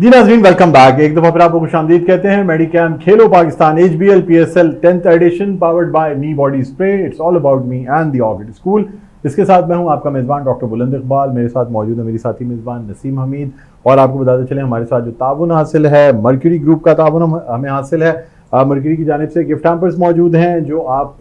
जी नाज़रीन, welcome back. एक दफ़ा फिर आपको खुशामदीद कहते हैं। मेडिकैम खेलो Pakistan HBL PSL 10th edition powered by me body spray. It's all about me and the orchid school. इसके साथ मैं हूं आपका मेज़बान डॉक्टर बुलंद इकबाल। मेरे साथ मौजूद है मेरी साथी मेज़बान नसीम हमीद। और आपको बताते चले हमारे साथ जो ताउन हासिल है, मर्क्यूरी ग्रुप का ताउन हमें हासिल है। मर्क्यूरी की जानिब से गिफ्ट हैम्पर्स मौजूद हैं जो आप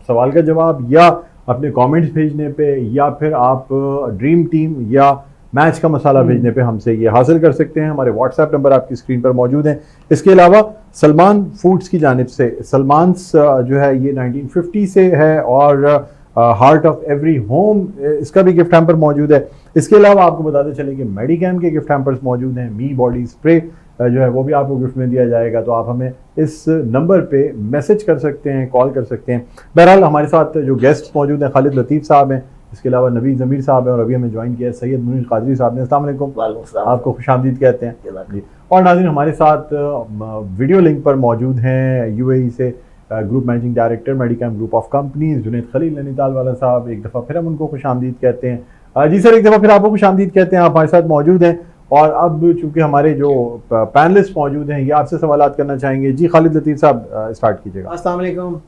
सवाल का जवाब या अपने कॉमेंट्स भेजने पर या फिर आप ड्रीम टीम या मैच का मसाला भेजने पे हमसे ये हासिल कर सकते हैं। हमारे व्हाट्सएप नंबर आपकी स्क्रीन पर मौजूद हैं। इसके अलावा सलमान फूड्स की जानिब से सलमान्स जो है ये 1950 से है और हार्ट ऑफ एवरी होम इसका भी गिफ्ट हैम्पर मौजूद है। इसके अलावा आपको बताते चले कि मेडिकैम के गिफ्ट हैम्पर्स मौजूद हैं। मी बॉडी स्प्रे जो है वो भी आपको गिफ्ट में दिया जाएगा। तो आप हमें इस नंबर पे मैसेज कर सकते हैं, कॉल कर सकते हैं। बहरहाल हमारे साथ जो गेस्ट मौजूद हैं खालिद लतीफ़ साहब हैं, इसके अलावा नबी ज़मीर साहब हैं और अभी हमें ज्वाइन किया है सैयद मुनीर कादरी साहब ने। अस्सलाम वालेकुम, आपको खुशामदीद कहते हैं जी। और नाज़रीन हमारे साथ वीडियो लिंक पर मौजूद हैं UAE से group managing director Medicam group of companies Junaid Khalil Nainital वाला साहब। एक दफ़ा फिर हम उनको खुशामदीद कहते हैं। जी सर, एक दफ़ा फिर आपको खुशामदीद कहते हैं। आप हमारे साथ मौजूद हैं और अब चूँकि हमारे जो पैनलिस्ट मौजूद हैं ये आपसे सवालात करना चाहेंगे। जी खालिद लतीफ़ साहब स्टार्ट कीजिएगा। अस्सलाम वालेकुम।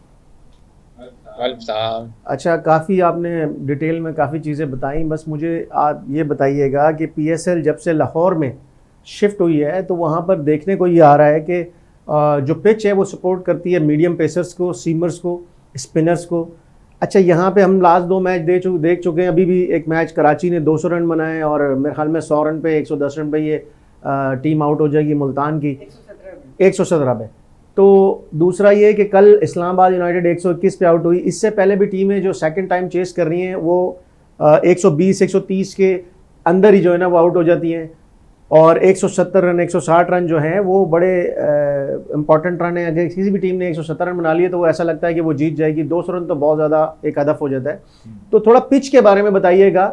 अच्छा, काफ़ी आपने डिटेल में काफ़ी चीज़ें बताई। बस मुझे आप ये बताइएगा कि PSL जब से लाहौर में शिफ्ट हुई है तो वहाँ पर देखने को ये आ रहा है कि जो पिच है वो सपोर्ट करती है मीडियम पेसर्स को, सीमर्स को, स्पिनर्स को। अच्छा, यहाँ पे हम लास्ट 2 मैच देख चुके हैं। अभी भी एक मैच कराची ने 200 रन बनाए और मेरे ख्याल में 100 रन पे 110 रन पे ये टीम आउट हो जाएगी मुल्तान की 117 पे। तो दूसरा ये कि कल इस्लामाबाद यूनाइटेड 121 पे आउट हुई। इससे पहले भी टीमें जो सेकंड टाइम चेस कर रही हैं वो 120 130 के अंदर ही जो है ना वो आउट हो जाती हैं। और 170 रन 160 रन जो हैं वो बड़े इंपॉर्टेंट रन हैं। अगर किसी भी टीम ने 170 रन बना लिए तो वो ऐसा लगता है कि वो जीत जाएगी। 200 रन तो बहुत ज़्यादा एक हदफ हो जाता है। तो थोड़ा पिच के बारे में बताइएगा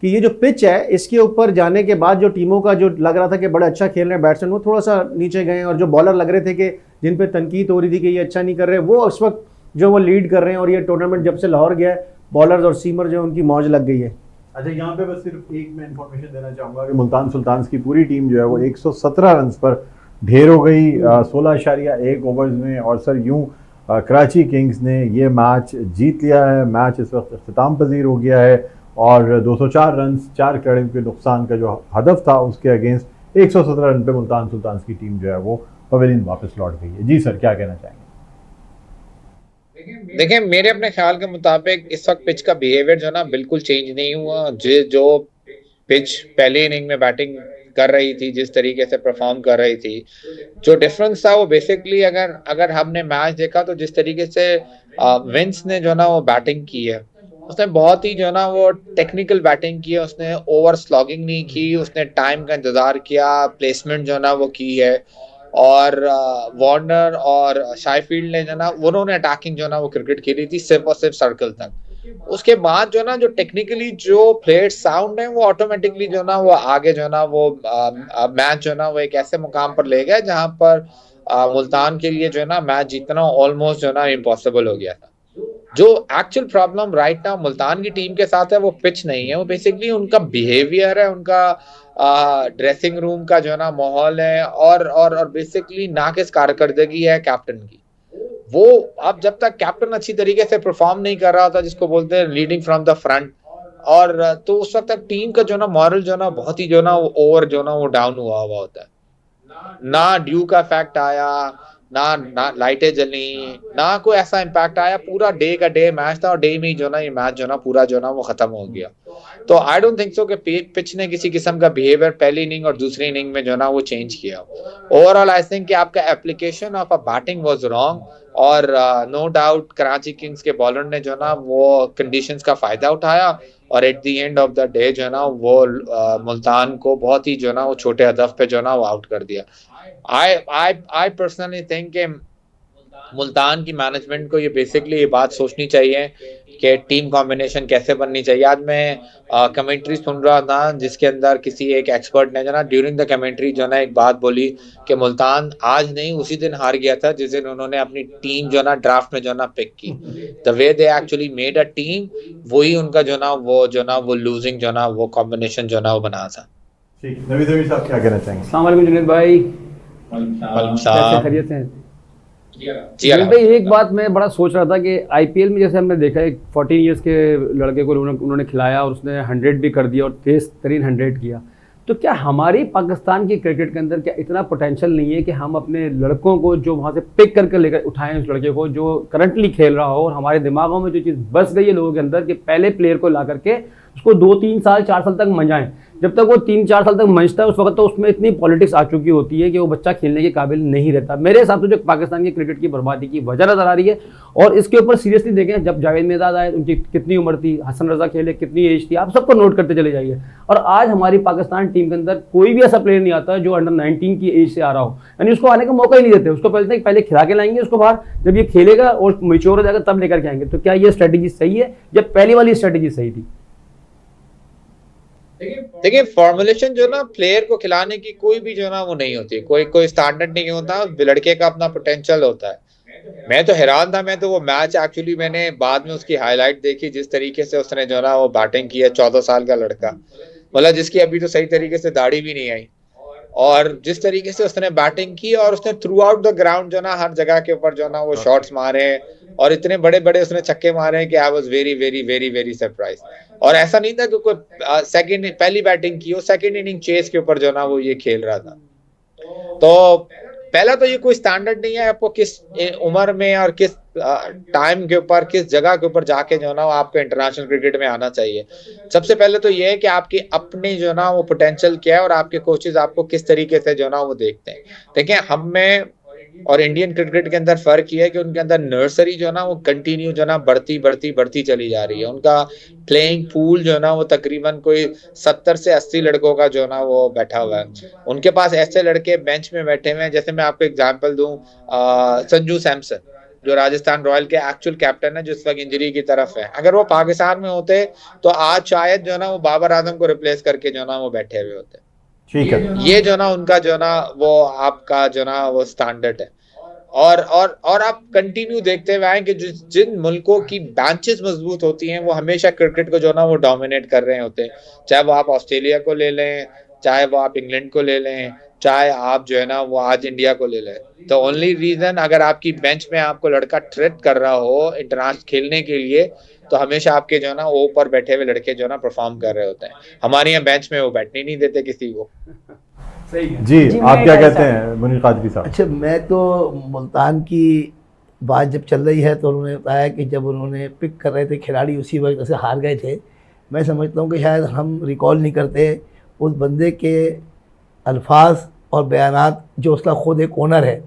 कि ये जो पिच है इसके ऊपर जाने के बाद जो टीमों का जो लग रहा था कि बड़ा अच्छा खेल रहे हैं बैट्समैन, वो थोड़ा सा नीचे गए और जो बॉलर लग रहे थे कि जिन पे तनकीद हो रही थी कि ये अच्छा नहीं कर रहे, वो इस वक्त जो वो लीड कर रहे हैं। और ये टूर्नामेंट जब से लाहौर गया है बॉलर्स और सीमर जो उनकी मौज लग गई है। अच्छा, यहाँ पे बस सिर्फ एक मैं इन्फॉर्मेशन देना चाहूँगा कि मुल्तान सुल्तान्स की पूरी टीम जो है वो 117 रन पर ढेर हो गई 16.1 ओवर्स में। और सर यूँ कराची किंग्स ने ये मैच जीत लिया है। मैच इस वक्त इख्तिताम पजीर हो गया है और 204 रन 4 खिलाड़ियों के नुकसान का जो हदफ था उसके अगेंस्ट 117 रन पे मुल्तान सुल्तान्स की टीम जो है वो पवेलियन वापस लौट गई है। जी सर, क्या कहना चाहेंगे? देखिए, मेरे अपने ख्याल के मुताबिक इस वक्त पिच का बिहेवियर जो ना बिल्कुल चेंज नहीं हुआ। जो पिच पहले इनिंग में बैटिंग कर रही थी, जिस तरीके से परफॉर्म कर रही थी, जो डिफरेंस था वो बेसिकली अगर हमने मैच देखा तो जिस तरीके से विंस ने जो ना वो बैटिंग की है, उसने बहुत ही जो ना वो टेक्निकल बैटिंग की है। उसने ओवर स्लॉगिंग नहीं की, उसने टाइम का इंतजार किया, प्लेसमेंट जो ना वो की है। और वार्नर और शायफील्ड ने जो ना उन्होंने अटैकिंग जो ना वो क्रिकेट खेली थी सिर्फ और सिर्फ सर्कल तक। उसके बाद जो ना जो टेक्निकली जो प्लेयर्स साउंड है वो ऑटोमेटिकली जो ना वो आगे जो ना वो मैच जो ना वो एक ऐसे मुकाम पर ले गया जहां पर मुल्तान के लिए जो है ना मैच जीतना ऑलमोस्ट जो ना इम्पॉसिबल हो गया था। जो actual problem right now Multan की टीम के साथ है वो पिच नहीं है, वो बेसिकली उनका बिहेवियर है, उनका ड्रेसिंग रूम का जो ना माहौल है और बेसिकली नाकिस कारकर्दगी है कैप्टन की। वो अब जब तक कैप्टन अच्छी तरीके से परफॉर्म नहीं कर रहा था, जिसको बोलते हैं लीडिंग फ्रॉम द फ्रंट, और तो उस वक्त तक टीम का जो ना मॉरल जो ना बहुत ही जो ना वो ओवर जो ना वो डाउन हुआ हुआ होता है। ना ड्यू का इफेक्ट आया, ना लाइटें जली, ना कोई ऐसा इम्पैक्ट आया। पूरा डे का डे मैच था और डे में ही जो ना ये मैच जो ना पूरा जो ना वो खत्म हो गया। तो आई डोंट थिंक सो कि पिच ने किसी किस्म का बिहेवियर पहली इनिंग और दूसरी इनिंग में जो ना वो चेंज किया। ओवरऑल आई थिंक कि आपका application of a batting was wrong. और नो डाउट कराची किंग्स के बॉलर ने जो ना वो कंडीशंस का फायदा उठाया और eight the end of the day जो ना वो मुल्तान को बहुत ही जो ना वो छोटे हदफ पे जो ना वो आउट कर दिया। आई पर्सनली थिंक कि मुल्तान की मैनेजमेंट को ये बेसिकली ये बात सोचनी चाहिए कि टीम कॉम्बिनेशन कैसे बननी चाहिए। आज मैं कमेंट्री सुन रहा था जिसके अंदर किसी एक एक्सपर्ट ने जो ना ड्यूरिंग द कमेंट्री जो ना एक बात बोली कि मुल्तान आज नहीं उसी दिन हार गया था जिस दिन उन्होंने अपनी टीम जो ना ड्राफ्ट में जो ना पिक की। The way they actually made a team, वही उनका जो ना वो लूजिंग जो ना वो कॉम्बिनेशन जो ना वो बना था। ठीक, नवीद अमीर साहब क्या कहना चाहेंगे? अस्सलाम वालेकुम जुनैद भाई, वालेकुम कैसे सलाम। खैरियत हैं? जी जुनैद भाई, एक बात मैं बड़ा सोच रहा था कि आईपीएल में जैसे हमने देखा एक 14 इयर्स के लड़के को उन्होंने खिलाया और उसने 100 भी कर दिया और तेज तरीन 100 किया, तो क्या हमारी पाकिस्तान की क्रिकेट के अंदर क्या इतना पोटेंशियल नहीं है कि हम अपने लड़कों को जो वहाँ से पिक करके लेकर उठाएं, उस लड़के को जो करंटली खेल रहा हो, और हमारे दिमागों में जो चीज़ बस गई है लोगों के अंदर कि पहले प्लेयर को ला करके उसको 2-3 साल 4 साल तक मंजाएं। जब तक वो 3-4 साल तक मंजता है उस वक्त तो उसमें इतनी पॉलिटिक्स आ चुकी होती है कि वो बच्चा खेलने के काबिल नहीं रहता। मेरे हिसाब से जो पाकिस्तान की क्रिकेट की बर्बादी की वजह नजर आ रही है, और इसके ऊपर सीरियसली देखें, जब जावेद मिर्ज़ा आए उनकी कितनी उम्र थी, हसन रजा खेले कितनी एज थी, आप सबको नोट करते चले जाइए। और आज हमारी पाकिस्तान टीम के अंदर कोई भी ऐसा प्लेयर नहीं आता जो अंडर 19 की एज से आ रहा हो, यानी उसको आने का मौका ही नहीं देते। उसको पहले खिला के लाएंगे उसको बाहर, जब ये खेलेगा और मैच्योर हो जाएगा तब लेकर के आएंगे। तो क्या ये स्ट्रेटेजी सही है या पहली वाली स्ट्रेटेजी सही थी? देखिए, फॉर्मुलेशन जो ना प्लेयर को खिलाने की कोई भी जो ना वो नहीं होती, कोई स्टैंडर्ड नहीं होता, लड़के का अपना पोटेंशियल होता है। मैं तो हैरान था, मैं तो वो मैच एक्चुअली मैंने बाद में उसकी हाईलाइट देखी, जिस तरीके से उसने जो ना वो बैटिंग की है, 14 साल का लड़का, मतलब जिसकी अभी तो सही तरीके से दाढ़ी भी नहीं आई, और जिस तरीके से उसने बैटिंग की और उसने थ्रू आउट द ग्राउंड जो ना हर जगह के ऊपर जो ना वो शॉट्स मारे और इतने बड़े बड़े उसने छक्के मारे कि I was very very very very surprise. और ऐसा नहीं था कि कोई पहली बैटिंग की हो, सेकंड इनिंग चेस के ऊपर जो ना वो ये खेल रहा था। तो पहला तो ये कोई स्टैंडर्ड नहीं है, आपको किस उम्र में और किस टाइम के ऊपर, किस जगह के ऊपर जाके जो ना वो आपको इंटरनेशनल क्रिकेट में आना चाहिए। सबसे पहले तो ये है कि आपकी अपनी जो ना वो पोटेंशियल क्या है और आपके कोचेज आपको किस तरीके से जो ना वो देखते हैं। देखिए, हम में और इंडियन क्रिकेट के अंदर फर्क ये है कि उनके अंदर नर्सरी जो ना वो कंटिन्यू जो ना बढ़ती चली जा रही है। उनका प्लेइंग पूल जो ना वो तकरीबन कोई 70 से 80 लड़कों का जो ना वो बैठा हुआ है। उनके पास ऐसे लड़के बेंच में बैठे हुए हैं, जैसे मैं आपको एग्जांपल दूं, संजू सैमसन जो राजस्थान रॉयल के एक्चुअल कैप्टन है, जो इस वक्त इंजरी की तरफ है। अगर वो पाकिस्तान में होते तो आज शायद जो ना वो बाबर आजम को रिप्लेस करके जो ना वो बैठे हुए होते। ठीक है, ये जो ना उनका जो ना वो आपका जो ना वो स्टैंडर्ड है। और आप कंटिन्यू देखते हुए आए कि जिन मुल्कों की बेंचेस मजबूत होती हैं वो हमेशा क्रिकेट को जो ना वो डोमिनेट कर रहे होते हैं। चाहे वो आप ऑस्ट्रेलिया को ले लें, चाहे वो आप इंग्लैंड को ले लें, चाहे आप जो है ना वो आज इंडिया को ले लें। तो ओनली रीजन, अगर आपकी बेंच में आपको लड़का थ्रेट कर रहा हो इंटरनेशनल खेलने के लिए, तो हमेशा आपके जो ना वो ऊपर बैठे हुए लड़के जो ना परफॉर्म कर रहे होते हैं। हमारे यहाँ बेंच में वो बैठने नहीं देते किसी को। सही है। जी, जी, आप मैं क्या क्या कहते हैं मुनीर कादरी साहब? अच्छा, मैं तो मुल्तान की बात जब चल रही है तो उन्होंने बताया कि जब उन्होंने पिक कर रहे थे खिलाड़ी उसी वक्त से हार गए थे। मैं समझता हूँ कि शायद हम रिकॉल नहीं करते उस बंदे के अल्फाज और बयानात, जो उसका खुद एक ओनर है।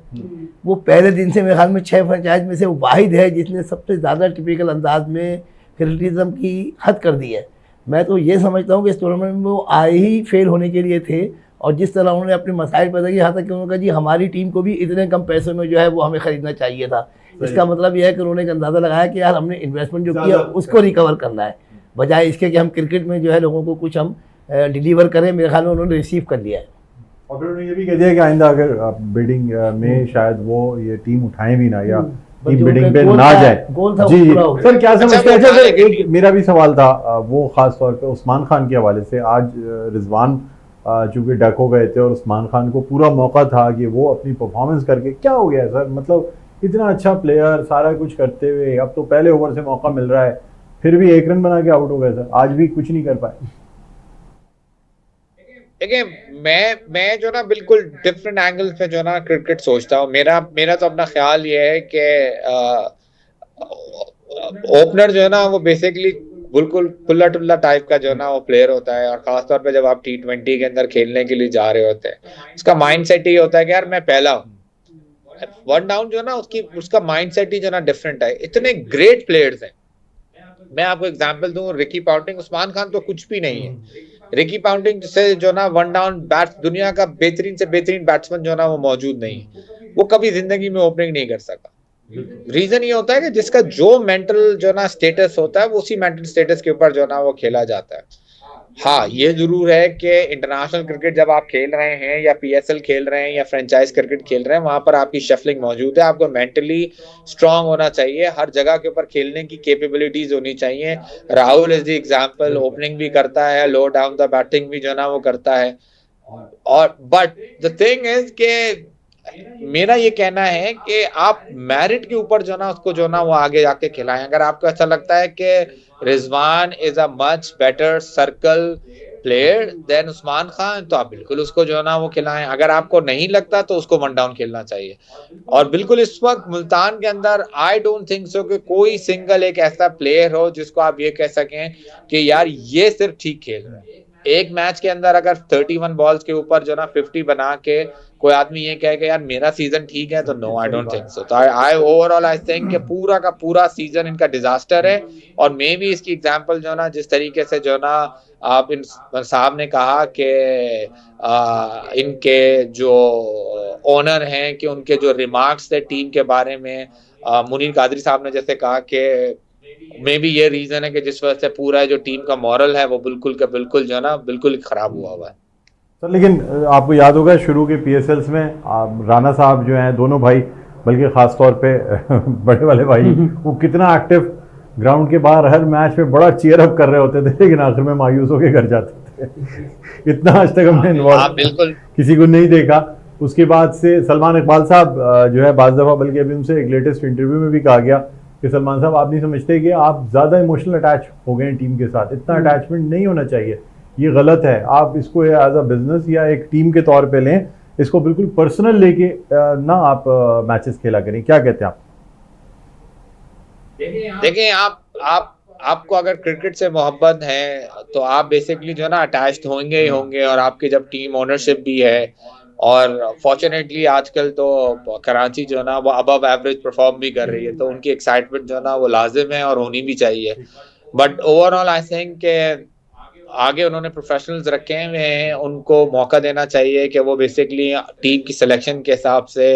वो पहले दिन से मेरे ख्याल में 6 फ्रेंचाइज में से वाहिद है जिसने सबसे ज़्यादा टिपिकल अंदाज में क्रिटिसिज्म की हद कर दी है। मैं तो ये समझता हूँ कि इस टूर्नामेंट में वो आए ही फेल होने के लिए थे, और जिस तरह उन्होंने अपने मसाइल पैदा किए, यहाँ तक कि उन्होंने कहा जी हमारी टीम को भी इतने कम पैसों में जो है वो हमें ख़रीदना चाहिए था। इसका मतलब यह है कि उन्होंने एक अंदाज़ा लगाया कि यार हमने इन्वेस्टमेंट जो किया उसको रिकवर करना है, बजाय इसके कि हम क्रिकेट में जो है लोगों को कुछ हम डिलीवर करें। मेरे ख्याल में उन्होंने रिसीव कर लिया है। और फिर उन्होंने ये भी कह दिया कि आइंदा अगर आप बिडिंग में शायद वो ये टीम उठाएं भी ना, या टीम जो बिडिंग उनका पे गोल ना था, जाए। गोल था वो जी पूरा हो गया। सर, क्या समझते हैं? वो अच्छा सर, डालेंगे एक मेरा भी सवाल था, वो खास तौर पे उस्मान खान के हवाले से। आज रिजवान चूंकि डक हो गए थे और उस्मान खान को पूरा मौका था कि वो अपनी परफॉर्मेंस करके, क्या हो गया सर? मतलब इतना अच्छा प्लेयर, सारा कुछ करते हुए, अब तो पहले ओवर से मौका मिल रहा है, फिर भी 1 रन बना के आउट हो गए सर। आज भी कुछ नहीं कर पाए। देखिए, मैं जो ना बिल्कुल डिफरेंट एंगल पे जो ना क्रिकेट सोचता हूँ। मेरा तो अपना ख्याल ये है कि ओपनर जो है ना वो बेसिकली बिल्कुल खुला टुल्ला टाइप का जो ना वो प्लेयर होता है। और खासतौर पे जब आप T20 के अंदर खेलने के लिए जा रहे होते हैं, उसका माइंड सेट ही होता है कि यार मैं पहला हूँ। 1 डाउन जो ना उसका माइंड सेट ही जो ना डिफरेंट है। इतने ग्रेट प्लेयर्स हैं। मैं आपको एग्जांपल दूं, रिकी पॉन्टिंग, उस्मान खान तो कुछ भी नहीं है। रिकी पॉन्टिंग से जो ना 1 डाउन बैट्स, दुनिया का बेहतरीन से बेहतरीन बैट्समैन जो ना वो मौजूद नहीं है। वो कभी जिंदगी में ओपनिंग नहीं कर सका। रीजन ये होता है कि जिसका जो मेंटल जो ना स्टेटस होता है वो उसी मेंटल स्टेटस के ऊपर जो ना वो खेला जाता है। हाँ, ये जरूर है कि इंटरनेशनल क्रिकेट जब आप खेल रहे हैं या PSL खेल रहे हैं या फ्रेंचाइज क्रिकेट खेल रहे हैं, वहां पर आपकी शफलिंग मौजूद है। आपको मेंटली स्ट्रांग होना चाहिए, हर जगह के ऊपर खेलने की कैपेबिलिटीज होनी चाहिए। Rahul is the example, opening भी करता है, लो डाउन द बैटिंग भी जो ना वो करता है। और बट द थिंग इज के मेरा ये कहना है कि आप मेरिट के ऊपर जो ना उसको जो ना वो आगे जाके खिलाएं। अगर आपको ऐसा लगता है कि Rizwan is a much better circle player than Usman Khan, तो आप बिल्कुल उसको जो ना वो खिलाएं। अगर आपको नहीं लगता तो उसको वन डाउन खेलना चाहिए। और बिल्कुल इस वक्त मुल्तान के अंदर आई डोंट थिंक सो कि कोई सिंगल एक ऐसा प्लेयर हो जिसको आप ये कह सकें कि यार ये सिर्फ ठीक खेल रहा है। एक मैच के अंदर अगर 31 बॉल्स के ऊपर जो ना 50 बना के कोई आदमी ये कहे कि यार मेरा सीजन ठीक है, तो no I don't think so. तो आई ओवरऑल आई थिंक कि पूरा का पूरा सीजन इनका डिजास्टर है। और मे भी इसकी एग्जांपल जो ना जिस तरीके से जो ना आप इन साहब ने कहा कि इनके जो ओनर हैं कि उनके जो रिमार्क्स थे टीम के बारे में, मुनीर कादरी साहब ने जैसे कहा कि मे बी ये रीजन है कि जिस वजह से पूरा जो टीम का मॉरल है वो बिल्कुल का बिल्कुल जो है ना बिल्कुल खराब हुआ है। सर लेकिन आपको याद होगा शुरू के पीएसएल्स में राणा साहब जो हैं दोनों भाई, बल्कि ख़ास तौर पे बड़े वाले भाई, वो कितना एक्टिव ग्राउंड के बाहर हर मैच में बड़ा चीयर अप कर रहे होते थे, लेकिन आखिर में मायूस होकर घर जाते थे। इतना आज तक हमने इन्वॉल्व बिल्कुल किसी को नहीं देखा। उसके बाद से सलमान इकबाल साहब जो है बाज़ दफ़ा, बल्कि अभी उनसे एक लेटेस्ट इंटरव्यू में भी कहा गया कि सलमान साहब आप नहीं समझते कि आप ज़्यादा इमोशनल अटैच हो गए हैं टीम के साथ, इतना अटैचमेंट नहीं होना चाहिए, ये गलत है। आप इसको एज अ बिजनेस या एक टीम के तौर पे लें, इसको बिल्कुल पर्सनल लेके ना आप मैचेस खेला करें। क्या कहते हैं आप? देखिए आपको अगर क्रिकेट से मोहब्बत है तो आप बेसिकली जो है ना अटैच्ड होंगे ही होंगे। और आपकी जब टीम ओनरशिप भी है, और फॉर्चुनेटली आजकल तो कराची जो है ना वो अबव एवरेज परफॉर्म भी कर रही है, तो उनकी एक्साइटमेंट जो है ना वो लाजिम है और होनी भी चाहिए। बट ओवरऑल आई थिंक के आगे उन्होंने प्रोफेशनल्स रखे हुए हैं, उनको मौका देना चाहिए कि वो बेसिकली टीम की सिलेक्शन के हिसाब से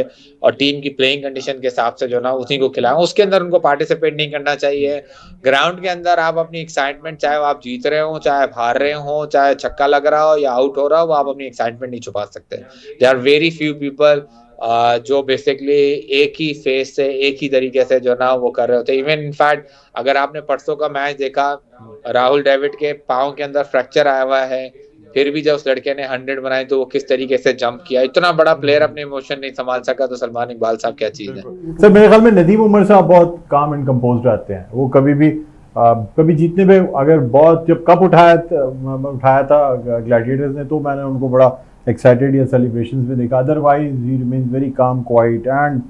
और टीम की प्लेइंग कंडीशन के हिसाब से जो ना उसी को खिलाएं। उसके अंदर उनको पार्टिसिपेट नहीं करना चाहिए। ग्राउंड के अंदर आप अपनी एक्साइटमेंट, चाहे आप जीत रहे हो, चाहे आप हार रहे हो, चाहे छक्का लग रहा हो या आउट हो रहा हो, आप अपनी एक्साइटमेंट नहीं छुपा सकते। There are very few people जो बेसिकली एक ही फेस से एक ही तरीके से जो ना वो कर रहे होते हैं। इवन इनफैक्ट अगर आपने परसों का मैच देखा, राहुल डेविड के पाँव के अंदर फ्रैक्चर आया हुआ है, फिर भी जब उस लड़के ने 100 बनाई तो वो किस तरीके से जंप किया। इतना बड़ा प्लेयर अपने इमोशन नहीं संभाल सका, तो सलमान इकबाल साहब क्या चीज है। सर मेरे ख्याल में नदीम उमर साहब बहुत काम एंड कंपोज रहते हैं। वो कभी भी कभी जीतने पे अगर बहुत, जब कप उठाया था ग्लैडिएटर्स ने, तो मैंने उनको बड़ा एक्साइटेड या सेलिब्रेशंस में देखा। Otherwise he remains very calm, quiet and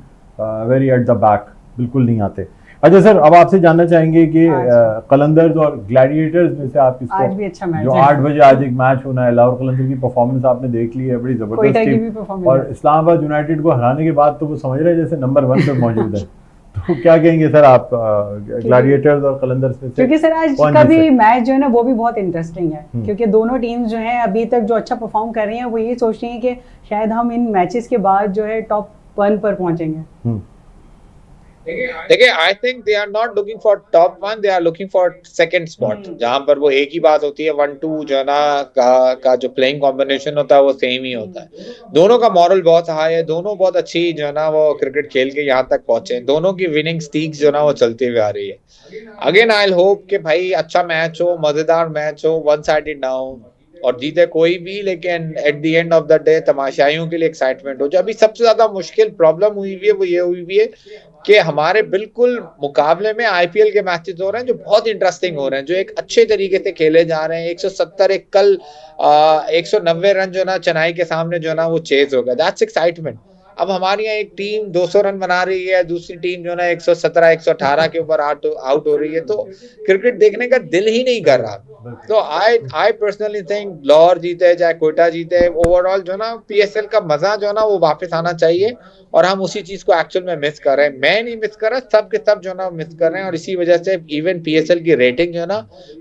very at the back, बिल्कुल नहीं आते। अच्छा सर, अब आपसे जानना चाहेंगे कि कलंदर्स और ग्लैडिएटर्स में से आप किसको, आज भी अच्छा मैच जो है। 8 बजे आज एक मैच होना है, लाहौर कलंदर की परफॉर्मेंस आपने देख ली है, बड़ी जबरदस्त थी। और इस्लामाबाद यूनाइटेड को हराने के बाद तो वो समझ रहे हैं जैसे नंबर 1 पे मौजूद है। तो क्या कहेंगे सर आप ग्लैडिएटर्स और कलंदर्स में से? क्योंकि सर आज का भी मैच जो है ना वो भी बहुत इंटरेस्टिंग है, क्योंकि दोनों टीम्स जो हैं अभी तक जो अच्छा परफॉर्म कर रही हैं वो ये सोच रही हैं कि शायद हम इन मैचेस के बाद जो है टॉप 1 पर पहुंचेंगे। देखिए I think they are not looking for top 1, they are looking for second spot, जहां पर वो एक ही बात होती है 1-2 जो है ना का जो प्लेइंग कॉम्बिनेशन होता है वो सेम ही होता है। दोनों का मॉरल बहुत हाई है, दोनों बहुत अच्छी जो है ना वो क्रिकेट खेल के यहाँ तक पहुंचे, दोनों की विनिंग स्ट्रीक्स जो ना वो चलती हुई आ रही है। अगेन आई होप कि भाई अच्छा मैच हो, मजेदार मैच हो, वन साइडेड ना हो और जीते कोई भी, लेकिन at the end of the day तमाशाइयों के लिए एक्साइटमेंट हो। जो अभी सबसे ज्यादा मुश्किल प्रॉब्लम हुई हुई है वो ये हुई हुई है कि हमारे बिल्कुल मुकाबले में आईपीएल के मैचेस हो रहे हैं जो बहुत इंटरेस्टिंग हो रहे हैं, जो एक अच्छे तरीके से खेले जा रहे हैं। 170 एक कल 190 रन जो ना चेन्नई के सामने जो ना वो चेज हो गया, दैट्स एक्साइटमेंट। अब हमारे यहाँ एक टीम 200 रन बना रही है, दूसरी टीम जो ना 117 118 के ऊपर आउट हो रही है, तो क्रिकेट देखने का दिल ही नहीं कर रहा। तो आई पर्सनली थिंक लाहौर जीते चाहे कोयटा जीते, ओवरऑल जो ना पीएसएल का मजा जो ना वो वापस आना चाहिए, और हम उसी चीज को एक्चुअल में मिस कर रहे हैं। मैं नहीं मिस कर रहा, सब के सब जो ना मिस कर रहे हैं, और इसी वजह से इवन पीएसएल की रेटिंग जो ना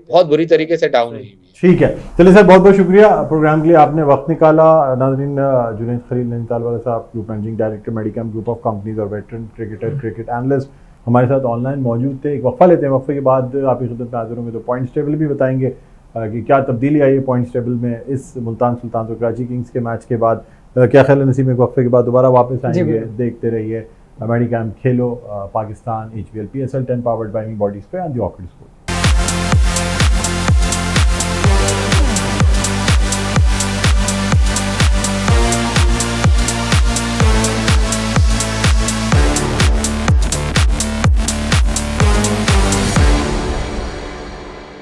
बहुत बुरी तरीके से डाउन हुई। ठीक है, चलिए सर बहुत बहुत शुक्रिया प्रोग्राम के लिए, आपने वक्त निकाला। नाज़रीन, जुनैद खलील नैनीताल वाला साहब, group managing director Medicam group of companies और वेटरन क्रिकेटर, क्रिकेट एनालिस्ट हमारे साथ ऑनलाइन मौजूद थे। एक वक्फा लेते हैं, वक्फे के बाद आपकी खिदमत में हाजिर होंगे तो पॉइंट्स टेबल भी बताएंगे कि क्या तब्दीली आई है पॉइंट्स टेबल में इस मुल्तान सुल्तान और कराची किंग्स के मैच के बाद। क्या ख्याल है नसीम, एक वक्फे के बाद दोबारा वापस आएंगे। देखते रहिए मेडिकैम खेलो Pakistan HBL PSL 10 powered by me body spray and the orchid school.